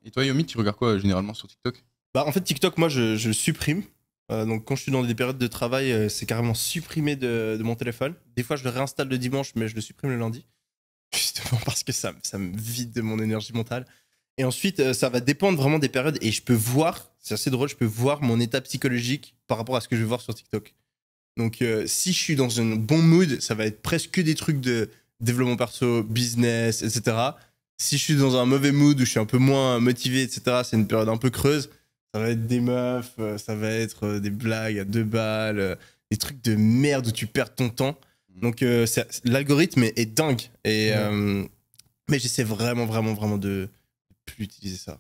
Et toi, Yomi, tu regardes quoi généralement sur TikTok? Bah, en fait, TikTok, moi, je le supprime. Donc, quand je suis dans des périodes de travail, c'est carrément supprimé de mon téléphone. Des fois, je le réinstalle le dimanche, mais je le supprime le lundi. Justement parce que ça me vide de mon énergie mentale. Et ensuite, ça va dépendre vraiment des périodes. Et je peux voir, c'est assez drôle, je peux voir mon état psychologique par rapport à ce que je vais voir sur TikTok. Donc, si je suis dans un bon mood, ça va être presque que des trucs de développement perso, business, etc. Si je suis dans un mauvais mood où je suis un peu moins motivé, etc., c'est une période un peu creuse. Ça va être des meufs, ça va être des blagues à 2 balles, des trucs de merde où tu perds ton temps. Donc, l'algorithme est dingue. Mais j'essaie vraiment, vraiment, vraiment de plus utiliser ça.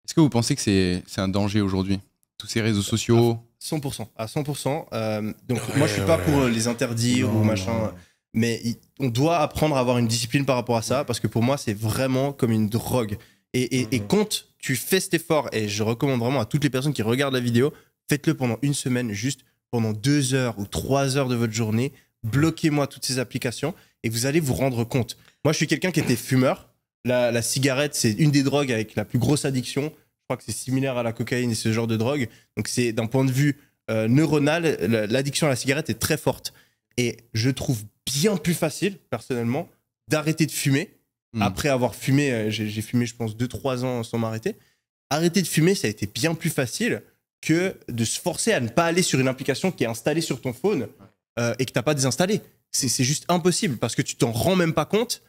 Est-ce que vous pensez que c'est un danger aujourd'hui? Tous ces réseaux sociaux? 100%, à 100%. Donc moi, je suis pas pour les interdire ou machin, mais on doit apprendre à avoir une discipline par rapport à ça, parce que pour moi, c'est vraiment comme une drogue. Et quand tu fais cet effort, et je recommande vraiment à toutes les personnes qui regardent la vidéo, faites-le pendant une semaine, juste pendant 2 heures ou 3 heures de votre journée, bloquez-moi toutes ces applications, et vous allez vous rendre compte. Moi, je suis quelqu'un qui était fumeur. La cigarette, c'est une des drogues avec la plus grosse addiction. Je crois que c'est similaire à la cocaïne et ce genre de drogue. Donc, c'est d'un point de vue neuronal, l'addiction à la cigarette est très forte. Et je trouve bien plus facile, personnellement, d'arrêter de fumer. Après avoir fumé, j'ai fumé, je pense, 2-3 ans sans m'arrêter. Arrêter de fumer, ça a été bien plus facile que de se forcer à ne pas aller sur une application qui est installée sur ton phone et que tu n'as pas désinstallée. C'est juste impossible parce que tu t'en rends même pas compte.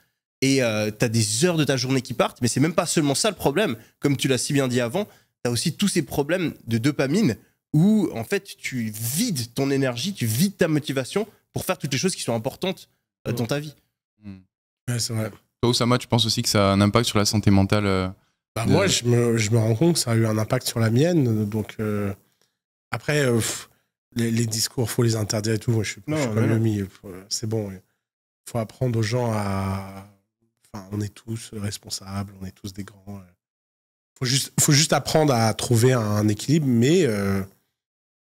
Et tu as des heures de ta journée qui partent, mais c'est même pas seulement ça le problème. Comme tu l'as si bien dit avant, tu as aussi tous ces problèmes de dopamine où en fait tu vides ton énergie, tu vides ta motivation pour faire toutes les choses qui sont importantes dans ta vie. Ouais, c'est vrai. Toi, Oussama, tu penses aussi que ça a un impact sur la santé mentale? Bah, moi, je me rends compte que ça a eu un impact sur la mienne. Donc, après, les discours, faut les interdire et tout. Moi, je suis comme Yomi. C'est bon. Il faut apprendre aux gens à. Enfin, on est tous responsables, on est tous des grands. Faut juste apprendre à trouver un équilibre, mais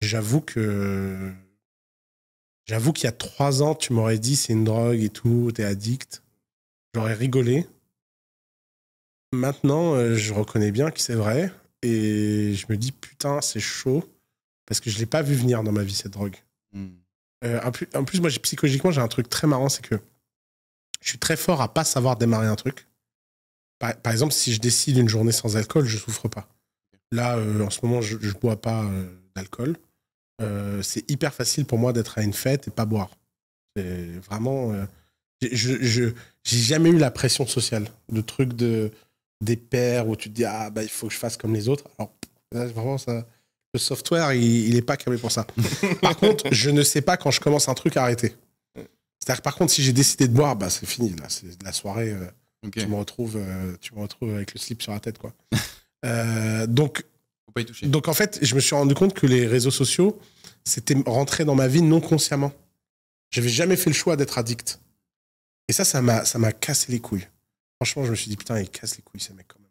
j'avoue qu'il y a 3 ans, tu m'aurais dit c'est une drogue et tout, t'es addict. J'aurais rigolé. Maintenant, je reconnais bien que c'est vrai et je me dis putain, c'est chaud parce que je l'ai pas vu venir dans ma vie cette drogue. En plus, moi, psychologiquement, j'ai un truc très marrant, c'est que je suis très fort à pas savoir démarrer un truc. Par exemple, si je décide une journée sans alcool, je souffre pas. Là, en ce moment, je bois pas d'alcool. C'est hyper facile pour moi d'être à une fête et pas boire. C'est vraiment... j'ai jamais eu la pression sociale. Le truc des pairs où tu te dis ah bah il faut que je fasse comme les autres. Alors là, vraiment ça, le software il est pas câblé pour ça. Par contre, je ne sais pas quand je commence un truc à arrêter. C'est-à-dire que par contre, si j'ai décidé de boire, bah c'est fini là, c'est la soirée. Tu me retrouves avec le slip sur la tête quoi. Donc faut pas y toucher. Donc en fait, je me suis rendu compte que les réseaux sociaux c'était rentré dans ma vie non consciemment. J'avais jamais fait le choix d'être addict. Et ça m'a cassé les couilles. Franchement, je me suis dit, putain, il casse les couilles, ces mecs, quand même.